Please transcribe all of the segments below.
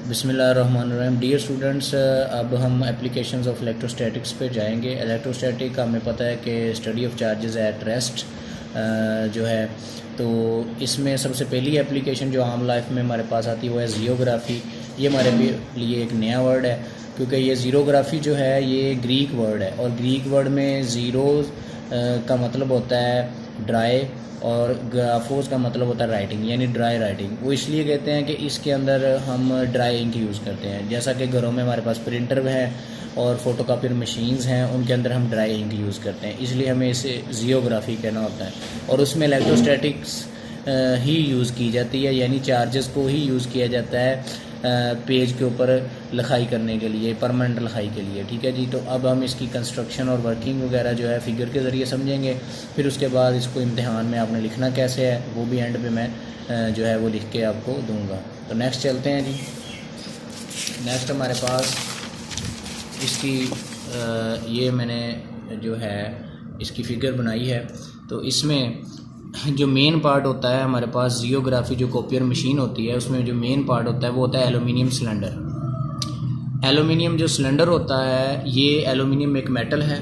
बिस्मिल्लाहिर्रहमानिर्रहीम। Dear students, अब हम एप्लीकेशंस ऑफ इलेक्ट्रोस्टैटिक्स पे जाएंगे। इलेक्ट्रोस्टैटिक हमें पता है कि study of charges at rest जो है, तो इसमें सबसे पहली एप्लीकेशन जो आम लाइफ में हमारे पास आती है वो है ज़ियोग्राफ़ी। ये हमारे लिए एक नया वर्ड है, क्योंकि ये ज़ीरोग्राफ़ी जो है ये ग्रीक वर्ड है, और ग्रीक वर्ड में ज़ीरो का मतलब होता है ड्राई, और ग्राफोस का मतलब होता है राइटिंग, यानी ड्राई राइटिंग। वो इसलिए कहते हैं कि इसके अंदर हम ड्राई इंक यूज़ करते हैं। जैसा कि घरों में हमारे पास प्रिंटर है और फोटोकॉपियर मशीन्स हैं, उनके अंदर हम ड्राई इंक यूज़ करते हैं, इसलिए हमें इसे ज़ियोग्राफी कहना होता है। और उसमें इलेक्ट्रोस्टैटिक्स ही यूज़ की जाती है, यानी चार्जेस को ही यूज़ किया जाता है पेज के ऊपर लिखाई करने के लिए, परमानेंट लिखाई के लिए। ठीक है जी। तो अब हम इसकी कंस्ट्रक्शन और वर्किंग वगैरह जो है फिगर के ज़रिए समझेंगे। फिर उसके बाद इसको इम्तिहान में आपने लिखना कैसे है वो भी एंड पे मैं जो है वो लिख के आपको दूंगा। तो नेक्स्ट चलते हैं जी। नेक्स्ट हमारे पास इसकी ये मैंने जो है इसकी फ़िगर बनाई है। तो इसमें जो मेन पार्ट होता है हमारे पास ज़ियोग्राफी जो कॉपियर मशीन होती है, उसमें जो मेन पार्ट होता है वो होता है एलुमिनियम सिलेंडर। एलुमिनियम जो सिलेंडर होता है, ये एलुमिनियम एक मेटल है,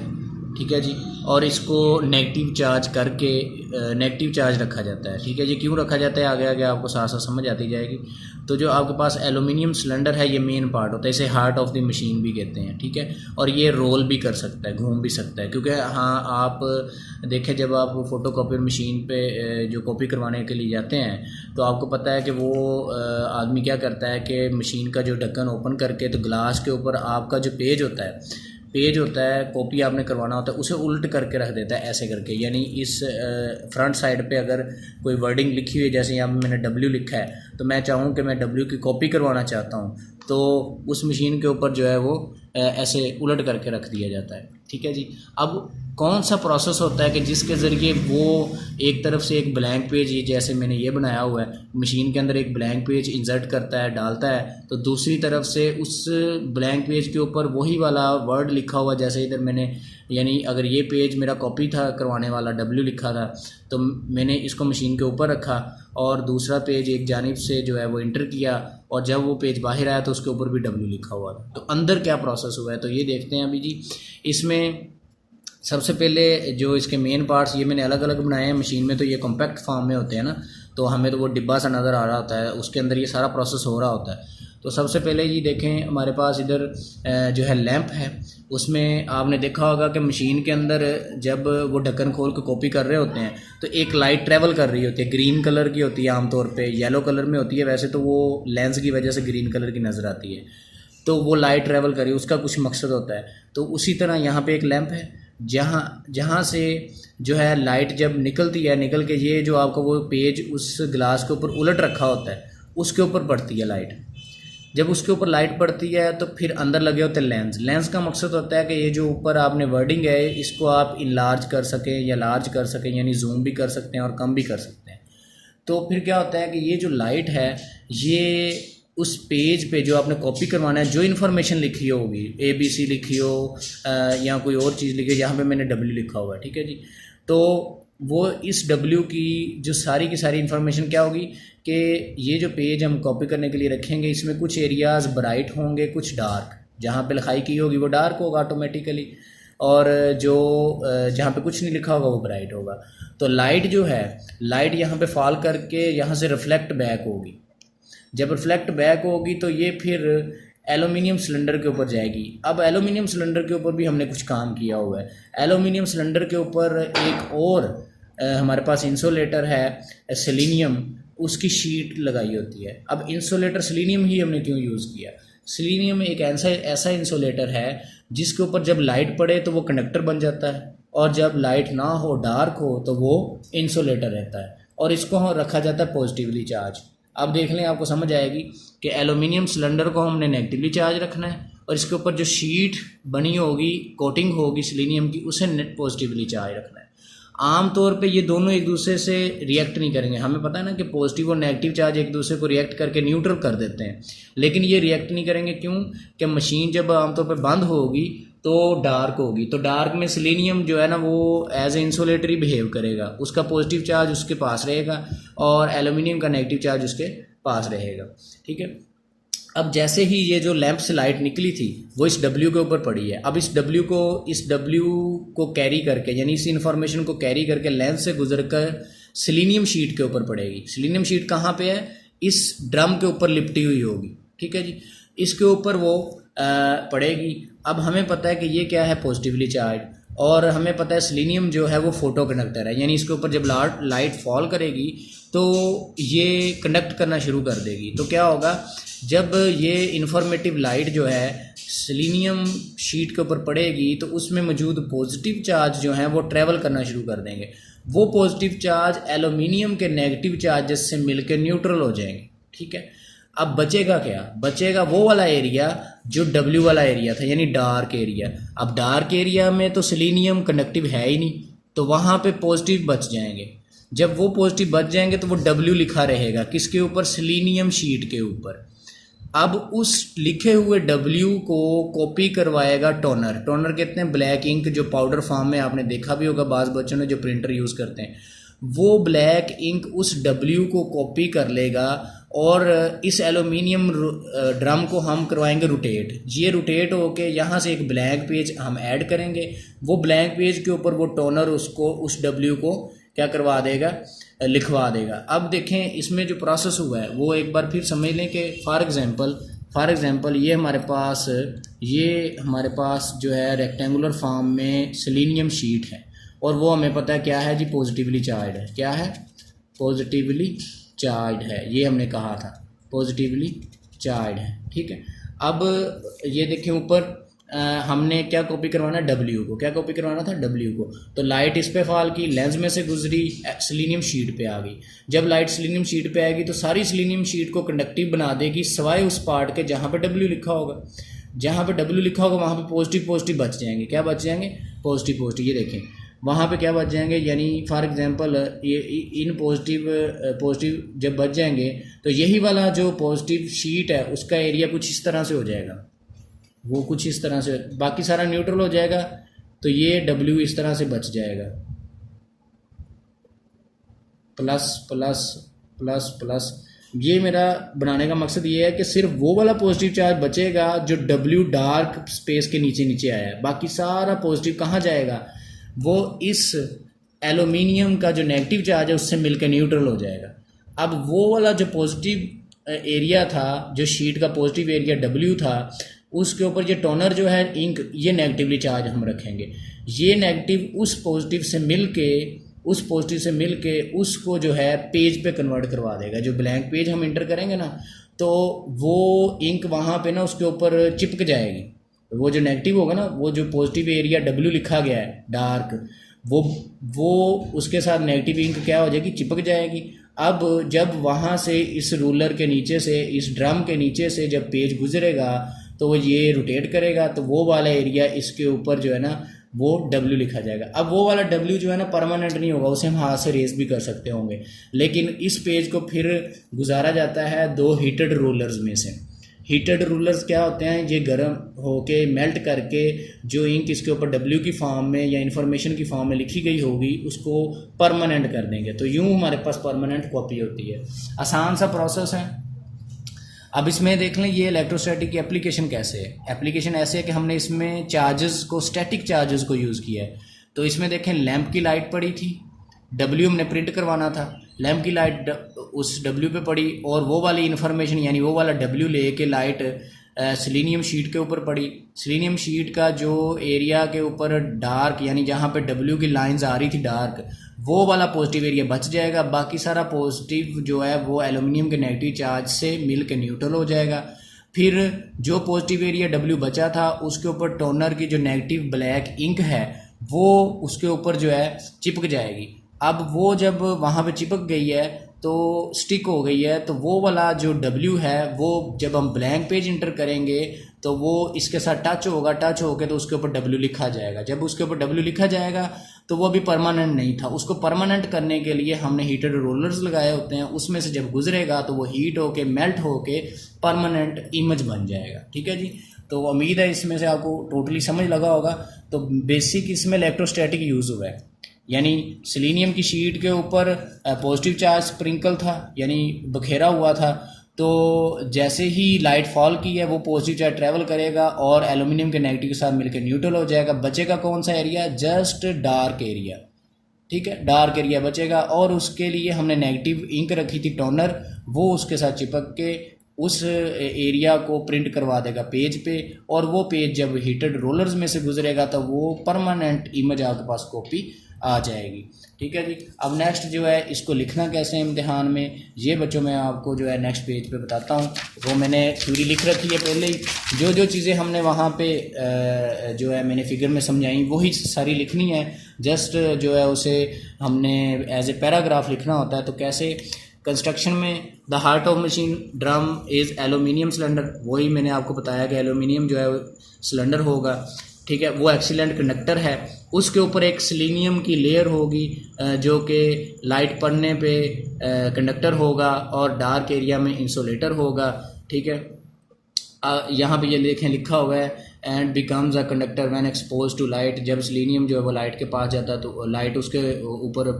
ठीक है जी। और इसको नेगेटिव चार्ज करके नेगेटिव चार्ज रखा जाता है। ठीक है जी। क्यों रखा जाता है आगे आगे आपको साथ साथ समझ आती जाएगी। तो जो आपके पास एलुमिनियम सिलेंडर है ये मेन पार्ट होता है, इसे हार्ट ऑफ द मशीन भी कहते हैं। ठीक है। और ये रोल भी कर सकता है, घूम भी सकता है, क्योंकि हाँ आप देखें जब आप फोटोकॉपियर मशीन पे जो कॉपी करवाने के लिए जाते हैं तो आपको पता है कि वो आदमी क्या करता है कि मशीन का जो ढक्कन ओपन करके तो ग्लास के ऊपर आपका जो पेज होता है कॉपी आपने करवाना होता है, उसे उल्ट करके रख देता है ऐसे करके। यानी इस फ्रंट साइड पे अगर कोई वर्डिंग लिखी हुई है, जैसे यहाँ पे मैंने W लिखा है, तो मैं चाहूँ कि मैं W की कॉपी करवाना चाहता हूँ, तो उस मशीन के ऊपर जो है वो ऐसे उलट करके रख दिया जाता है। ठीक है जी। अब कौन सा प्रोसेस होता है कि जिसके ज़रिए वो एक तरफ से एक ब्लैंक पेज, ये जैसे मैंने ये बनाया हुआ है, मशीन के अंदर एक ब्लैंक पेज इंसर्ट करता है, डालता है, तो दूसरी तरफ से उस ब्लैंक पेज के ऊपर वही वाला वर्ड लिखा हुआ, जैसे इधर मैंने, यानी अगर ये पेज मेरा कॉपी था करवाने वाला, W लिखा था, तो मैंने इसको मशीन के ऊपर रखा और दूसरा पेज एक जानिब से जो है वो इंटर किया, और जब वो पेज बाहर आया तो उसके ऊपर भी W लिखा हुआ था। तो अंदर क्या प्रोसेस हुआ है तो ये देखते हैं अभी जी। इसमें सबसे पहले जो इसके मेन पार्ट्स ये मैंने अलग अलग बनाए हैं। मशीन में तो ये कॉम्पैक्ट फॉर्म में होते हैं ना, तो हमें तो वो डिब्बा सा नज़र आ रहा होता है, उसके अंदर ये सारा प्रोसेस हो रहा होता है। तो सबसे पहले ये देखें हमारे पास इधर जो है लैंप है, उसमें आपने देखा होगा कि मशीन के अंदर जब वो ढक्कन खोल के कॉपी कर रहे होते हैं तो एक लाइट ट्रैवल कर रही होती है, ग्रीन कलर की होती है, आमतौर पे येलो कलर में होती है, वैसे तो वो लेंस की वजह से ग्रीन कलर की नज़र आती है। तो वो लाइट ट्रैवल करी, उसका कुछ मकसद होता है। तो उसी तरह यहाँ पे एक लैंप है, जहाँ से जो है लाइट जब निकलती है, निकल के ये जो आपका वो पेज उस ग्लास के ऊपर उलट रखा होता है उसके ऊपर पड़ती है लाइट। जब उसके ऊपर लाइट पड़ती है तो फिर अंदर लगे होते हैं लेंस। लेंस का मकसद होता है कि ये जो ऊपर आपने वर्डिंग है इसको आप इनलार्ज कर सकें या लार्ज कर सकें, यानी जूम भी कर सकते हैं और कम भी कर सकते हैं। तो फिर क्या होता है कि ये जो लाइट है ये उस पेज पे जो आपने कॉपी करवाना है, जो इन्फॉर्मेशन लिखी होगी, ABC लिखी हो या कोई और चीज़ लिखी हो, यहाँ पे मैंने W लिखा हुआ है, ठीक है जी। तो वो इस W की जो सारी की सारी इन्फॉर्मेशन क्या होगी कि ये जो पेज हम कॉपी करने के लिए रखेंगे इसमें कुछ एरियाज़ ब्राइट होंगे, कुछ डार्क। जहाँ पे लिखाई की होगी वो डार्क होगा ऑटोमेटिकली, और जो जहाँ पे कुछ नहीं लिखा होगा वो ब्राइट होगा। तो लाइट जो है, लाइट यहाँ पे फॉल करके यहाँ से रिफ्लेक्ट बैक होगी। जब रिफ्लेक्ट बैक होगी तो ये फिर एलुमिनियम सिलेंडर के ऊपर जाएगी। अब एलुमिनियम सिलेंडर के ऊपर भी हमने कुछ काम किया हुआ है। एलुमिनियम सिलेंडर के ऊपर एक और हमारे पास इंसुलेटर है सेलेनियम, उसकी शीट लगाई होती है। अब इंसुलेटर सेलेनियम ही हमने क्यों यूज़ किया? सेलेनियम एक ऐसा इंसुलेटर है जिसके ऊपर जब लाइट पड़े तो वो कंडक्टर बन जाता है, और जब लाइट ना हो, डार्क हो, तो वो इंसुलेटर रहता है, और इसको रखा जाता है पॉजिटिवली चार्ज। अब देख लें, आपको समझ आएगी कि एलुमिनियम सिलेंडर को हमने नेगेटिवली चार्ज रखना है, और इसके ऊपर जो शीट बनी होगी, कोटिंग होगी सेलेनियम की, उसे पॉजिटिवली चार्ज रखना है। आमतौर पे ये दोनों एक दूसरे से रिएक्ट नहीं करेंगे। हमें पता है ना कि पॉजिटिव और नेगेटिव चार्ज एक दूसरे को रिएक्ट करके न्यूट्रल कर देते हैं, लेकिन ये रिएक्ट नहीं करेंगे। क्यों? कि मशीन जब आमतौर पे बंद होगी तो डार्क होगी, तो डार्क में सेलेनियम जो है ना वो एज ए इंसुलेटरी बिहेव करेगा, उसका पॉजिटिव चार्ज उसके पास रहेगा और एल्यूमिनियम का नेगेटिव चार्ज उसके पास रहेगा। ठीक है। अब जैसे ही ये जो लैंप से लाइट निकली थी वो इस डब्ल्यू के ऊपर पड़ी है। अब इस डब्ल्यू को कैरी करके, यानी इस इंफॉर्मेशन को कैरी करके लेंस से गुजर कर सिलीनियम शीट के ऊपर पड़ेगी। सिलीनियम शीट कहाँ पे है? इस ड्रम के ऊपर लिपटी हुई होगी, ठीक है जी। इसके ऊपर वो पड़ेगी। अब हमें पता है कि ये क्या है? Positively charge. और हमें पता है सिलीनियम जो है वो फोटो कंडक्टर है, यानी इसके ऊपर जब लाइट फॉल करेगी तो ये कंडक्ट करना शुरू कर देगी। तो क्या होगा? जब ये इंफॉर्मेटिव लाइट जो है सिलीनियम शीट के ऊपर पड़ेगी तो उसमें मौजूद पॉजिटिव चार्ज जो हैं वो ट्रैवल करना शुरू कर देंगे। वो पॉजिटिव चार्ज एल्यूमिनियम के नेगेटिव चार्जेस से मिलकर न्यूट्रल हो जाएंगे, ठीक है। अब बचेगा क्या? बचेगा वो वाला एरिया जो डब्ल्यू वाला एरिया था, यानी डार्क एरिया। अब डार्क एरिया में तो सिलीनियम कंडक्टिव है ही नहीं, तो वहाँ पे पॉजिटिव बच जाएंगे। जब वो पॉजिटिव बच जाएंगे तो वो डब्ल्यू लिखा रहेगा किसके ऊपर? सिलीनियम शीट के ऊपर। अब उस लिखे हुए डब्ल्यू को कॉपी करवाएगा टोनर। टोनर कहते हैं ब्लैक इंक, जो पाउडर फॉर्म में आपने देखा भी होगा बाज़ बच्चों ने जो प्रिंटर यूज़ करते हैं। वो ब्लैक इंक उस डब्ल्यू को कॉपी कर लेगा और इस एल्यूमिनियम ड्रम को हम करवाएंगे रोटेट। ये रोटेट होके यहाँ से एक ब्लैंक पेज हम ऐड करेंगे। वो ब्लैंक पेज के ऊपर वो टोनर उसको उस डब्ल्यू को क्या करवा देगा? लिखवा देगा। अब देखें इसमें जो प्रोसेस हुआ है वो एक बार फिर समझ लें कि फॉर एग्जांपल ये हमारे पास जो है रेक्टेंगुलर फॉर्म में सिलीनियम शीट है और वो हमें पता है क्या है जी? पॉजिटिवली चार्ज है। क्या है? पॉजिटिवली चार्ज है। ये हमने कहा था पॉजिटिवली चार्ज है, ठीक है। अब ये देखें ऊपर हमने क्या कॉपी करवाना? डब्ल्यू को। क्या कॉपी करवाना था? डब्ल्यू को। तो लाइट इस पे फॉल की, लेंस में से गुजरी, सिलीनियम शीट पे आ गई। जब लाइट सिलीनियम शीट पे आएगी तो सारी सिलीनियम शीट को कंडक्टिव बना देगी सिवाय उस पार्ट के जहाँ पे डब्ल्यू लिखा होगा। जहाँ पे डब्ल्यू लिखा होगा वहाँ पे पॉजिटिव बच जाएंगे। क्या बच जाएंगे? पॉजिटिव। ये देखें वहाँ पे क्या बच जाएंगे, यानी फॉर एग्जांपल ये इन पॉजिटिव जब बच जाएंगे तो यही वाला जो पॉजिटिव शीट है उसका एरिया कुछ इस तरह से हो जाएगा। वो कुछ इस तरह से, बाकी सारा न्यूट्रल हो जाएगा तो ये डब्ल्यू इस तरह से बच जाएगा। Plus plus plus plus. ये मेरा बनाने का मकसद ये है कि सिर्फ वो वाला पॉजिटिव चार्ज बचेगा जो डब्ल्यू डार्क स्पेस के नीचे आया है। बाकी सारा पॉजिटिव कहाँ जाएगा? वो इस एल्यूमिनियम का जो नेगेटिव चार्ज है उससे मिलकर न्यूट्रल हो जाएगा। अब वो वाला जो पॉजिटिव एरिया था, जो शीट का पॉजिटिव एरिया डब्ल्यू था, उसके ऊपर ये टोनर जो है इंक, ये नेगेटिवली चार्ज हम रखेंगे। ये नेगेटिव उस पॉजिटिव से मिलके उसको जो है पेज पे कन्वर्ट करवा देगा। जो ब्लैंक पेज हम इंटर करेंगे ना तो वो इंक वहाँ पे ना उसके ऊपर चिपक जाएगी। वो जो नेगेटिव होगा ना, वो जो पॉजिटिव एरिया डब्ल्यू लिखा गया है डार्क, वो उसके साथ नेगेटिव इंक क्या हो जाएगी? चिपक जाएगी। अब जब वहाँ से इस रूलर के नीचे से, इस ड्रम के नीचे से जब पेज गुजरेगा तो वो ये रोटेट करेगा तो वो वाला एरिया इसके ऊपर जो है ना वो डब्ल्यू लिखा जाएगा। अब वो वाला डब्ल्यू जो है ना परमानेंट नहीं होगा, उसे हम हाथ से रेस भी कर सकते होंगे, लेकिन इस पेज को फिर गुजारा जाता है दो हीटेड रोलर्स में से। हीटेड रूलर्स क्या होते हैं? ये गर्म होके मेल्ट करके जो इंक इसके ऊपर डब्ल्यू की फॉर्म में या इन्फॉर्मेशन की फॉर्म में लिखी गई होगी उसको परमानेंट कर देंगे। तो यूँ हमारे पास परमानेंट कॉपी होती है। आसान सा प्रोसेस है। अब इसमें देख लें ये इलेक्ट्रोस्टैटिक की एप्लीकेशन कैसे है। एप्लीकेशन ऐसे है कि हमने इसमें चार्जेस को, स्टैटिक चार्जेस को यूज़ किया है। तो इसमें देखें लैंप की लाइट पड़ी थी, डब्ल्यू हमने प्रिंट करवाना था, लैंप की लाइट उस डब्ल्यू पे पड़ी और वो वाली इन्फॉर्मेशन यानी वो वाला डब्ल्यू ले के लाइट सिलीनियम शीट के ऊपर पड़ी। सिलीनियम शीट का जो एरिया के ऊपर डार्क यानी जहाँ पे डब्ल्यू की लाइंस आ रही थी डार्क, वो वाला पॉजिटिव एरिया बच जाएगा। बाकी सारा पॉजिटिव जो है वो एल्यूमिनियम के नेगेटिव चार्ज से मिल के न्यूट्रल हो जाएगा। फिर जो पॉजिटिव एरिया डब्ल्यू बचा था उसके ऊपर टोनर की जो नेगेटिव ब्लैक इंक है वो उसके ऊपर जो है चिपक जाएगी। अब वो जब वहाँ पे चिपक गई है तो स्टिक हो गई है, तो वो वाला जो डब्ल्यू है वो जब हम ब्लैंक पेज इंटर करेंगे तो वो इसके साथ टच होगा, टच होकर तो उसके ऊपर डब्ल्यू लिखा जाएगा। जब उसके ऊपर डब्ल्यू लिखा जाएगा तो वो अभी परमानेंट नहीं था, उसको परमानेंट करने के लिए हमने हीटेड रोलर्स लगाए होते हैं, उसमें से जब गुजरेगा तो वो हीट होके मेल्ट होके परमानेंट इमेज बन जाएगा। ठीक है जी, तो उम्मीद है इसमें से आपको टोटली समझ लगा होगा। तो बेसिक इसमें इलेक्ट्रोस्टैटिक यूज़ हुआ है, यानी सिलीनियम की शीट के ऊपर पॉजिटिव चार्ज स्प्रिंकल था यानी बखेरा हुआ था, तो जैसे ही लाइट फॉल की है वो पॉजिटिव चार्ज ट्रैवल करेगा और एल्यूमिनियम के नेगेटिव के साथ मिलकर न्यूट्रल हो जाएगा। बचेगा कौन सा एरिया? जस्ट डार्क एरिया, ठीक है, डार्क एरिया बचेगा। और उसके लिए हमने नेगेटिव इंक रखी थी टोनर, वो उसके साथ चिपक के उस एरिया को प्रिंट करवा देगा पेज पे, और वो पेज जब हीटेड रोलर्स में से गुजरेगा तो वो परमानेंट इमेज आपके पास कॉपी आ जाएगी। ठीक है जी। अब नेक्स्ट जो है इसको लिखना कैसे है इम्तिहान में, ये बच्चों मैं आपको जो है नेक्स्ट पेज पे बताता हूँ। वो मैंने थ्योरी लिख रखी है पहले ही, जो जो चीज़ें हमने वहाँ पे जो है मैंने फिगर में समझाई वही सारी लिखनी है। जस्ट जो है उसे हमने एज ए पैराग्राफ लिखना होता है। तो कैसे? कंस्ट्रक्शन में the heart of machine drum is aluminium cylinder, वही मैंने आपको बताया कि एलुमिनियम जो है सिलेंडर होगा, ठीक है, वो एक्सीलेंट कंडक्टर है। उसके ऊपर एक सिलीनियम की लेयर होगी जो कि लाइट पड़ने पे कंडक्टर होगा और डार्क एरिया में इंसुलेटर होगा, ठीक है। यहाँ पे ये देखें लिखा हुआ है and becomes a conductor when expose to light, जब सिलीनियम जो है वो लाइट के पास जाता है तो लाइट उसके ऊपर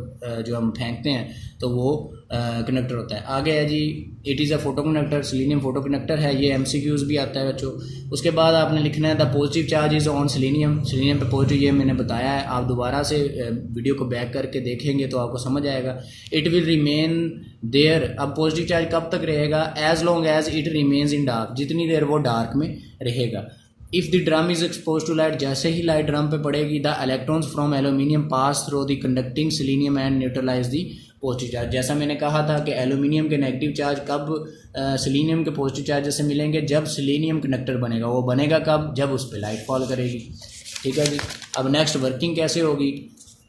जो हम फेंकते हैं तो वो कंडक्टर होता है। आगे है जी it is a photo conductor, selenium photo conductor है, ये MCQs भी आता है बच्चों। उसके बाद आपने लिखना है the positive charge is on selenium, selenium पे पॉजिटिव, ये मैंने बताया है। आप दोबारा से वीडियो को बैक करके देखेंगे तो आपको समझ आएगा। इट विल रिमेन देयर, अब पॉजिटिव चार्ज कब तक रहेगा? As long as it remains in dark, जितनी देर वो डार्क में रहेगा। If the drum is expose to light, जैसे ही लाइट ड्रम पे पड़ेगी the electrons from aluminium pass through the conducting selenium and neutralize the positive charge. जैसा मैंने कहा था कि एल्यूमिनियम के नेगेटिव चार्ज कब सिलीनियम के पॉजिटिव चार्ज से मिलेंगे? जब सिलीनियम कंडक्टर बनेगा। वो बनेगा कब? जब उस पर लाइट फॉल करेगी, ठीक है जी। अब नेक्स्ट वर्किंग कैसे होगी?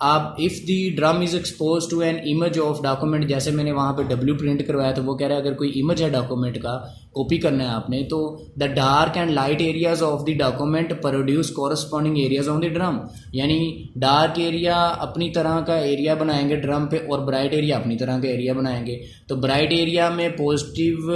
आप if the drum is expose to an image of document, जैसे मैंने वहाँ पे W प्रिंट करवाया तो वो कह रहा है अगर कोई इमेज है डॉक्यूमेंट का कॉपी करना है आपने, तो the dark and light areas of the document produce corresponding areas on the drum, यानी डार्क एरिया अपनी तरह का एरिया बनाएंगे ड्रम पे और ब्राइट एरिया अपनी तरह का एरिया बनाएंगे। तो ब्राइट एरिया में पॉजिटिव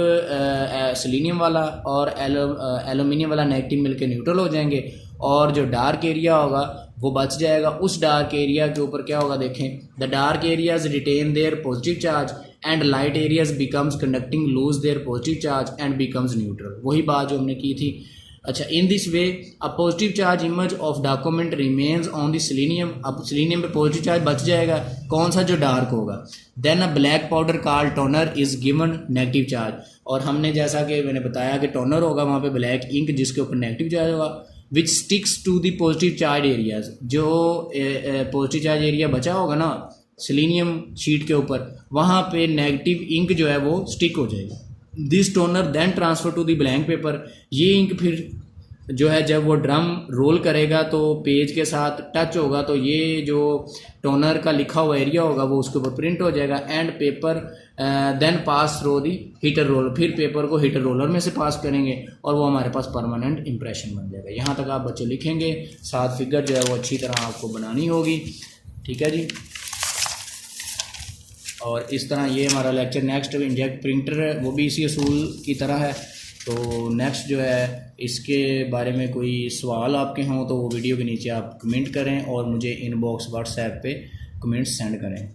सिलीनियम वाला और एल्यूमिनियम वाला नेगेटिव मिलकर न्यूट्रल हो जाएंगे, और जो डार्क एरिया होगा वो बच जाएगा। उस डार्क एरिया के ऊपर क्या होगा देखें, the dark areas retain their positive charge and light areas becomes conducting lose their positive charge and becomes neutral, वही बात जो हमने की थी। अच्छा, in this way a positive charge image of document remains on the selenium, अब selenium पे positive charge बच जाएगा, कौन सा? जो डार्क होगा। Then a black powder called toner is given negative charge, और हमने जैसा कि मैंने बताया कि टोनर होगा वहाँ पे ब्लैक इंक जिसके ऊपर नेगेटिव चार्ज होगा, which sticks to the positive charge areas, जो पॉजिटिव चार्ज एरिया बचा होगा ना सिलीनियम शीट के ऊपर, वहाँ पे नेगेटिव इंक जो है वो स्टिक हो जाएगी। This toner then transfer to the blank paper, ये इंक फिर जो है जब वो ड्रम रोल करेगा तो पेज के साथ टच होगा तो ये जो टोनर का लिखा हुआ एरिया होगा वो उसके ऊपर प्रिंट हो जाएगा। And paper then pass through the heater roller, फिर पेपर को हीटर रोलर में से पास करेंगे और वो हमारे पास परमानेंट इंप्रेशन बन जाएगा। यहाँ तक आप बच्चे लिखेंगे, साथ फिगर जो है वो अच्छी तरह आपको बनानी होगी, ठीक है जी। और इस तरह ये हमारा लेक्चर नेक्स्ट इंजेक्ट प्रिंटर वो भी इसी असूल की तरह है। तो नेक्स्ट जो है इसके बारे में कोई सवाल आपके हों तो वो वीडियो के नीचे आप कमेंट करें और मुझे इनबॉक्स व्हाट्सएप पे कमेंट्स सेंड करें।